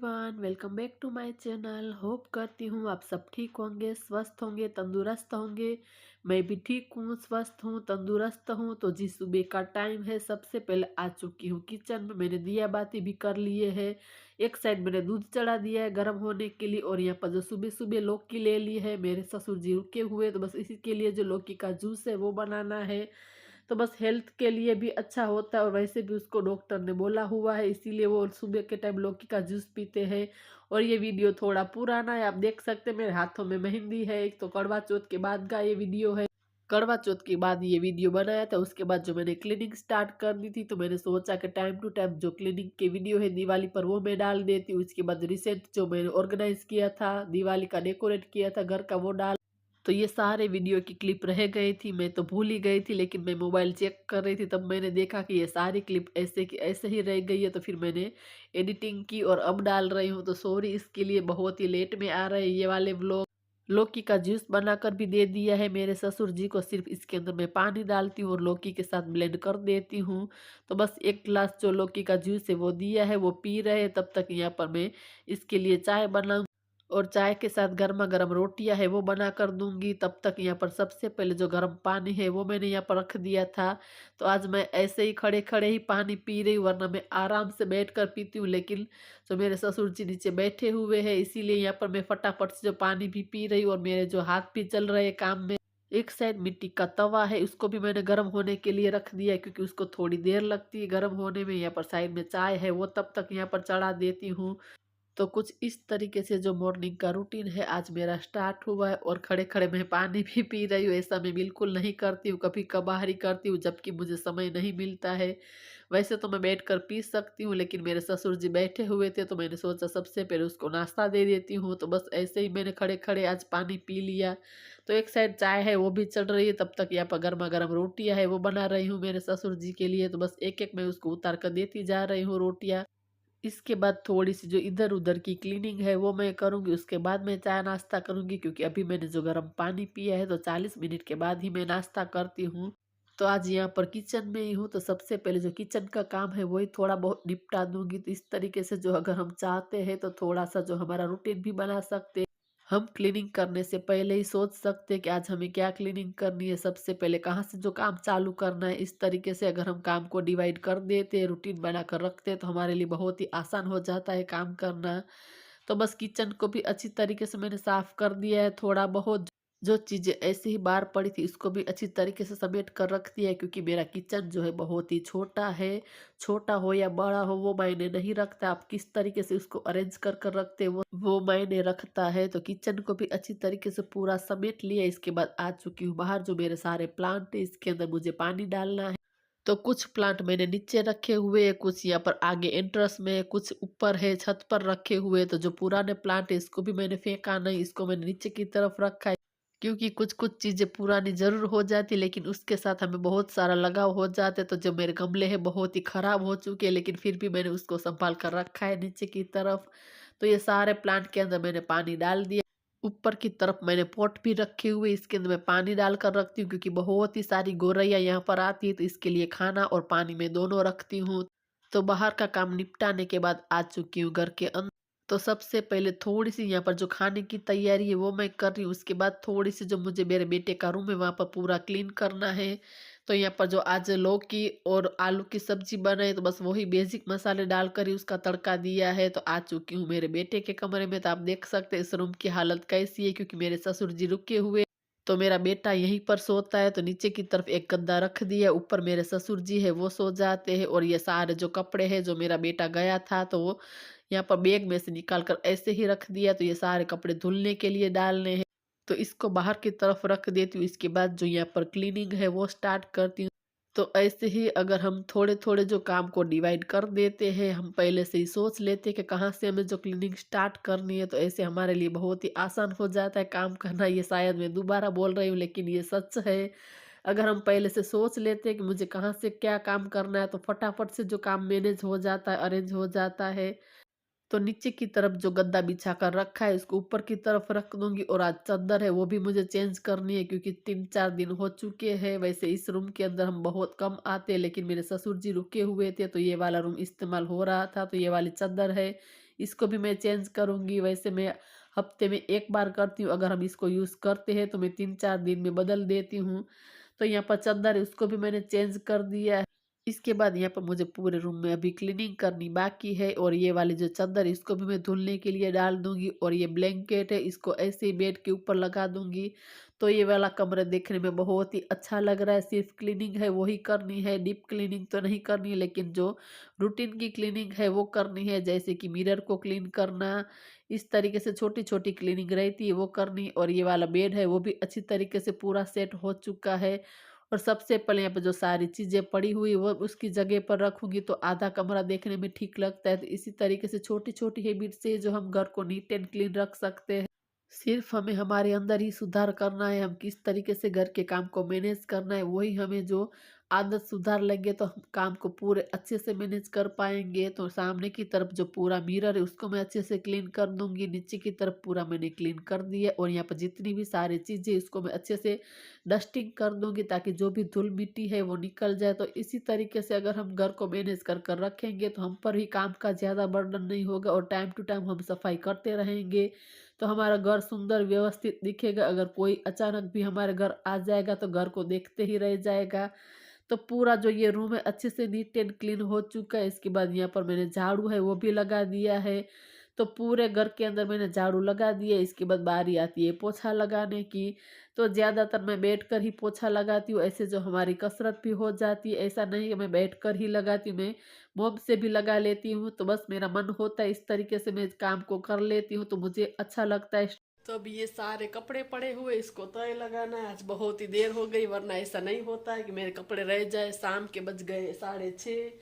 Everyone, welcome back to my channel. Hope करती हूँ आप सब ठीक होंगे, स्वस्थ होंगे, तंदुरुस्त होंगे। मैं भी ठीक हूँ, स्वस्थ हूँ, तंदुरुस्त हूँ। तो जी सुबह का टाइम है, सबसे पहले आ चुकी हूँ किचन में। मैंने दिया बाती भी कर लिए है। एक साइड मैंने दूध चढ़ा दिया है गर्म होने के लिए, और यहाँ पर जो सुबह सुबह लौकी ले ली है। मेरे ससुर जी रुके हुए, तो बस इसी के लिए जो लौकी का जूस है वो बनाना है। तो बस हेल्थ के लिए भी अच्छा होता है, और वैसे भी उसको डॉक्टर ने बोला हुआ है, इसीलिए वो सुबह के टाइम लौकी का जूस पीते हैं। और ये वीडियो थोड़ा पुराना है, आप देख सकते हैं मेरे हाथों में मेहंदी है। एक तो करवा चौथ के बाद का ये वीडियो है। करवा चौथ के बाद ये वीडियो बनाया था। उसके बाद जो मैंने क्लीनिंग स्टार्ट कर दी थी, तो मैंने सोचा कि टाइम टू टाइम जो क्लीनिंग के वीडियो है दिवाली पर वो मैं डाल देती हूँ। उसके बाद रिसेंट जो मैंने ऑर्गेनाइज किया था, दिवाली का डेकोरेट किया था घर का, वो डाल। तो ये सारे वीडियो की क्लिप रह गई थी, मैं तो भूल ही गई थी। लेकिन मैं मोबाइल चेक कर रही थी, तब मैंने देखा कि ये सारी क्लिप ऐसे की ऐसे ही रह गई है। तो फिर मैंने एडिटिंग की और अब डाल रही हूँ। तो सॉरी इसके लिए, बहुत ही लेट में आ रहे हैं ये वाले व्लॉग। लौकी का जूस बनाकर भी दे दिया है मेरे ससुर जी को। सिर्फ इसके अंदर मैं पानी डालती हूँ और लौकी के साथ ब्लेंड कर देती हूँ। तो बस एक गिलास जो लौकी का जूस है वो दिया है, वो पी रहे हैं। तब तक यहाँ पर मैं इसके लिए चाय बनाऊँ, और चाय के साथ गर्मा गर्म रोटियां है वो बना कर दूंगी। तब तक यहाँ पर सबसे पहले जो गर्म पानी है वो मैंने यहाँ पर रख दिया था। तो आज मैं ऐसे ही खड़े खड़े ही पानी पी रही हूँ, वरना मैं आराम से बैठ कर पीती हूँ। लेकिन जो मेरे ससुर जी नीचे बैठे हुए हैं, इसीलिए यहाँ पर मैं फटाफट से जो पानी भी पी रही हूँ, और मेरे जो हाथ भी चल रहे हैं काम में। एक साइड मिट्टी का तवा है, उसको भी मैंने गर्म होने के लिए रख दिया है, क्योंकि उसको थोड़ी देर लगती है गर्म होने में। यहाँ पर साइड में चाय है, वो तब तक यहाँ पर चढ़ा देती हूँ। तो कुछ इस तरीके से जो मॉर्निंग का रूटीन है आज मेरा स्टार्ट हुआ है। और खड़े खड़े मैं पानी भी पी रही हूँ। ऐसा मैं बिल्कुल नहीं करती हूँ, कभी कभार ही करती हूँ जबकि मुझे समय नहीं मिलता है। वैसे तो मैं बैठकर पी सकती हूँ, लेकिन मेरे ससुर जी बैठे हुए थे, तो मैंने सोचा सबसे पहले उसको नाश्ता दे देती हूँ। तो बस ऐसे ही मैंने खड़े खड़े आज पानी पी लिया। तो एक साइड चाय है वो भी चल रही है, तब तक यहाँ पर गर्मा गर्म रोटियां है वो बना रही हूँ मेरे ससुर जी के लिए। तो बस एक एक मैं उसको उतार कर देती जा रही हूँ रोटियां। इसके बाद थोड़ी-सी जो इधर-उधर की क्लीनिंग है वो मैं करूँगी, उसके बाद मैं चाय नाश्ता करूँगी, क्योंकि अभी मैंने जो गर्म पानी पिया है तो 40 मिनट के बाद ही मैं नाश्ता करती हूँ। तो आज यहाँ पर किचन में ही हूँ, तो सबसे पहले जो किचन का काम है वही थोड़ा बहुत निपटा दूँगी। तो इस तरीके से जो अगर हम चाहते हैं तो थोड़ा-सा जो हमारा रूटीन भी बना सकते हैं। हम क्लीनिंग करने से पहले ही सोच सकते हैं कि आज हमें क्या क्लीनिंग करनी है, सबसे पहले कहाँ से जो काम चालू करना है। इस तरीके से अगर हम काम को डिवाइड कर देते हैं, रूटीन बनाकर रखते हैं, तो हमारे लिए बहुत ही आसान हो जाता है काम करना। तो बस किचन को भी अच्छी तरीके से मैंने साफ कर दिया है। थोड़ा बहुत जो चीज़ें ऐसे ही बाहर पड़ी थी उसको भी अच्छी तरीके से समेट कर रख दिया है, क्योंकि मेरा किचन जो है बहुत ही छोटा है। छोटा हो या बड़ा हो वो मायने नहीं रखता, आप किस तरीके से उसको अरेंज कर कर रखते हैं वो मायने रखता है। तो किचन को भी अच्छी तरीके से पूरा समेट लिया। इसके बाद आ चुकी हूँ बाहर। जो मेरे सारे प्लांट है इसके अंदर मुझे पानी डालना है। तो कुछ प्लांट मैंने नीचे रखे हुए हैं, कुछ यहाँ पर आगे एंट्रेंस में है, कुछ ऊपर है छत पर रखे हुए। तो जो पुराने प्लांट है इसको भी मैंने फेंका नहीं, इसको मैंने नीचे की तरफ रखा है। क्योंकि कुछ कुछ चीजें पुरानी जरूर हो जाती, लेकिन उसके साथ हमें बहुत सारा लगाव हो जाते। तो जो मेरे गमले हैं बहुत ही खराब हो चुके हैं, लेकिन फिर भी मैंने उसको संभाल कर रखा है नीचे की तरफ। तो ये सारे प्लांट के अंदर मैंने पानी डाल दिया। ऊपर की तरफ मैंने पॉट भी रखे हुए, इसके अंदर मैं पानी डालकर रखती हूँ, क्योंकि बहुत ही सारी गौरैया यहाँ पर आती है। तो इसके लिए खाना और पानी में दोनों रखती हूँ। तो बाहर का काम निपटाने के बाद आ चुकी हूँ घर के अंदर। तो सबसे पहले थोड़ी सी यहाँ पर जो खाने की तैयारी है वो मैं कर रही हूँ। उसके बाद थोड़ी सी जो मुझे मेरे बेटे का रूम है वहाँ पर पूरा क्लीन करना है। तो यहाँ पर जो आज लौकी और आलू की सब्जी बनाई, तो बस वही बेसिक मसाले डालकर ही उसका तड़का दिया है। तो आ चुकी हूँ मेरे बेटे के कमरे में। तो आप देख सकते हैं इस रूम की हालत कैसी है, क्योंकि मेरे ससुर जी रुके हुए। तो मेरा बेटा यहीं पर सोता है। तो नीचे की तरफ एक गद्दा रख दिया, ऊपर मेरे ससुर जी है वो सो जाते हैं। और ये सारे जो कपड़े हैं जो मेरा बेटा गया था, तो वो यहाँ पर बैग में से निकाल कर ऐसे ही रख दिया। तो ये सारे कपड़े धुलने के लिए डालने हैं, तो इसको बाहर की तरफ रख देती हूँ। इसके बाद जो यहाँ पर क्लीनिंग है वो स्टार्ट करती हूँ। तो ऐसे ही अगर हम थोड़े थोड़े जो काम को डिवाइड कर देते हैं, हम पहले से ही सोच लेते हैं कि कहाँ से हमें जो क्लीनिंग स्टार्ट करनी है, तो ऐसे हमारे लिए बहुत ही आसान हो जाता है काम करना। ये शायद मैं दोबारा बोल रही हूँ, लेकिन ये सच है। अगर हम पहले से सोच लेते हैं कि मुझे कहाँ से क्या काम करना है, तो फटाफट से जो काम मैनेज हो जाता है, अरेंज हो जाता है। तो नीचे की तरफ जो गद्दा बिछा कर रखा है उसको ऊपर की तरफ रख दूंगी। और आज चादर है वो भी मुझे चेंज करनी है, क्योंकि 3-4 दिन हो चुके हैं। वैसे इस रूम के अंदर हम बहुत कम आते हैं, लेकिन मेरे ससुर जी रुके हुए थे तो ये वाला रूम इस्तेमाल हो रहा था। तो ये वाली चादर है इसको भी मैं चेंज करूँगी। वैसे मैं हफ्ते में 1 बार करती हूँ, अगर हम इसको यूज़ करते हैं तो मैं 3-4 दिन में बदल देती हूँ। तो यहाँ पर चद्दर है उसको भी मैंने चेंज कर दिया है। इसके बाद यहाँ पर मुझे पूरे रूम में अभी क्लीनिंग करनी बाकी है, और ये वाली जो चद्दर है इसको भी मैं धुलने के लिए डाल दूँगी, और ये ब्लैंकेट है इसको ऐसे ही बेड के ऊपर लगा दूँगी। तो ये वाला कमरा देखने में बहुत ही अच्छा लग रहा है। सिर्फ क्लीनिंग है वही करनी है, डीप क्लीनिंग तो नहीं करनी है, लेकिन जो रूटीन की क्लीनिंग है वो करनी है, जैसे कि मिरर को क्लीन करना, इस तरीके से छोटी-छोटी क्लीनिंग रहती है वो करनी। और ये वाला बेड है वो भी अच्छी तरीके से पूरा सेट हो चुका है। और सबसे पहले यहाँ पे जो सारी चीज़ें पड़ी हुई वो उसकी जगह पर रखूँगी, तो आधा कमरा देखने में ठीक लगता है। तो इसी तरीके से छोटी-छोटी हैबिट से जो हम घर को नीट एंड क्लीन रख सकते हैं। सिर्फ हमें हमारे अंदर ही सुधार करना है, हम किस तरीके से घर के काम को मैनेज करना है, वही हमें जो आदत सुधार लेंगे तो हम काम को पूरे अच्छे से मैनेज कर पाएँगे। तो सामने की तरफ जो पूरा मिरर है उसको मैं अच्छे से क्लीन कर दूँगी, नीचे की तरफ पूरा मैंने क्लीन कर दिया, और यहाँ पर जितनी भी सारी चीज़ें इसको मैं अच्छे से डस्टिंग कर दूँगी, ताकि जो भी धूल-मिट्टी है वो निकल जाए। तो इसी तरीके से अगर हम घर को मैनेज कर कर रखेंगे तो हम पर ही काम का ज़्यादा बर्डन नहीं होगा, और टाइम टू टाइम हम सफाई करते रहेंगे। तो हमारा घर सुंदर व्यवस्थित दिखेगा। अगर कोई अचानक भी हमारे घर आ जाएगा तो घर को देखते ही रह जाएगा। तो पूरा जो ये रूम है अच्छे से नीट एंड क्लीन हो चुका है। इसके बाद यहाँ पर मैंने झाड़ू है वो भी लगा दिया है। तो पूरे घर के अंदर मैंने झाड़ू लगा दिया। इसके बाद बारी आती है पोछा लगाने की। तो ज़्यादातर मैं बैठकर ही पोछा लगाती हूँ, ऐसे जो हमारी कसरत भी हो जाती है। ऐसा नहीं है मैं बैठकर ही लगाती हूँ, मैं मोम से भी लगा लेती हूँ। तो बस मेरा मन होता है इस तरीके से मैं काम को कर लेती हूँ, तो मुझे अच्छा लगता है। तो अभी ये सारे कपड़े पड़े हुए इसको तय लगाना है। आज बहुत ही देर हो गई, वरना ऐसा नहीं होता है कि मेरे कपड़े रह जाए। शाम के बज गए 6:30।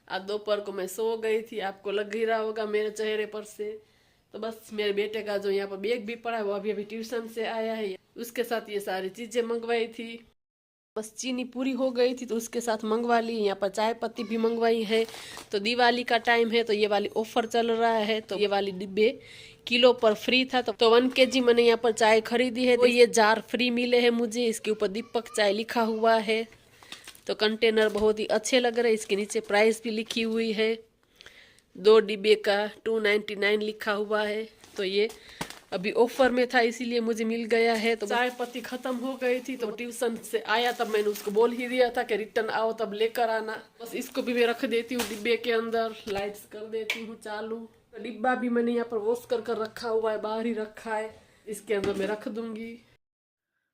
आज दोपहर को मैं सो गई थी, आपको लग ही रहा होगा मेरे चेहरे पर से। तो बस मेरे बेटे का जो यहाँ पर बैग भी पड़ा है वो अभी अभी ट्यूशन से आया है, उसके साथ ये सारी चीजें मंगवाई थी। बस चीनी पूरी हो गई थी तो उसके साथ मंगवा ली। यहाँ पर चाय पत्ती भी मंगवाई है। तो दिवाली का टाइम है तो ये वाली ऑफर चल रहा है, तो ये वाली डिब्बे किलो पर फ्री था। तो 1 kg मैंने यहाँ पर चाय खरीदी है। तो ये जार फ्री मिले हैं मुझे, इसके ऊपर दीपक चाय लिखा हुआ है। तो कंटेनर बहुत ही अच्छे लग रहे हैं। इसके नीचे प्राइस भी लिखी हुई है, 2 डिब्बे का 299 लिखा हुआ है। तो ये अभी ऑफर में था इसीलिए मुझे मिल गया है। तो चाय पत्ती खत्म हो गई थी, तो ट्यूशन से आया तब मैंने उसको बोल ही दिया था कि रिटर्न आओ तब लेकर आना। बस इसको भी मैं रख देती हूँ डिब्बे के अंदर, लाइट्स कर देती हूँ चालू। डिब्बा भी मैंने यहाँ पर वॉश कर कर रखा हुआ है, बाहर ही रखा है, इसके अंदर मैं रख दूंगी।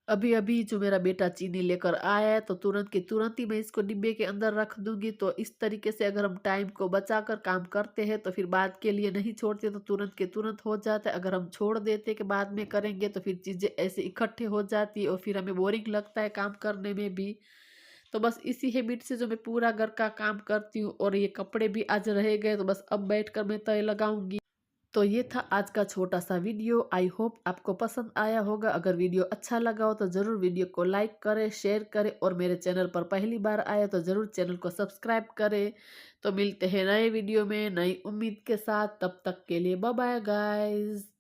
अभी अभी जो मेरा बेटा चीनी लेकर आया है तो तुरंत के तुरंत ही मैं इसको डिब्बे के अंदर रख दूंगी। तो इस तरीके से अगर हम टाइम को बचाकर काम करते हैं तो फिर बाद के लिए नहीं छोड़ते, तो तुरंत के तुरंत हो जाता है। अगर हम छोड़ देते कि बाद में करेंगे तो फिर चीज़ें ऐसे इकट्ठे हो जाती है और फिर हमें बोरिंग लगता है काम करने में भी। तो बस इसी हैबिट से जो मैं पूरा घर का काम करती हूँ, और ये कपड़े भी आज रह गए तो बस अब बैठकर मैं तय लगाऊंगी। तो ये था आज का छोटा सा वीडियो। आई होप आपको पसंद आया होगा। अगर वीडियो अच्छा लगा हो तो ज़रूर वीडियो को लाइक करें, शेयर करें, और मेरे चैनल पर पहली बार आए तो ज़रूर चैनल को सब्सक्राइब करें। तो मिलते हैं नए वीडियो में नई उम्मीद के साथ, तब तक के लिए बाय बाय गाइस।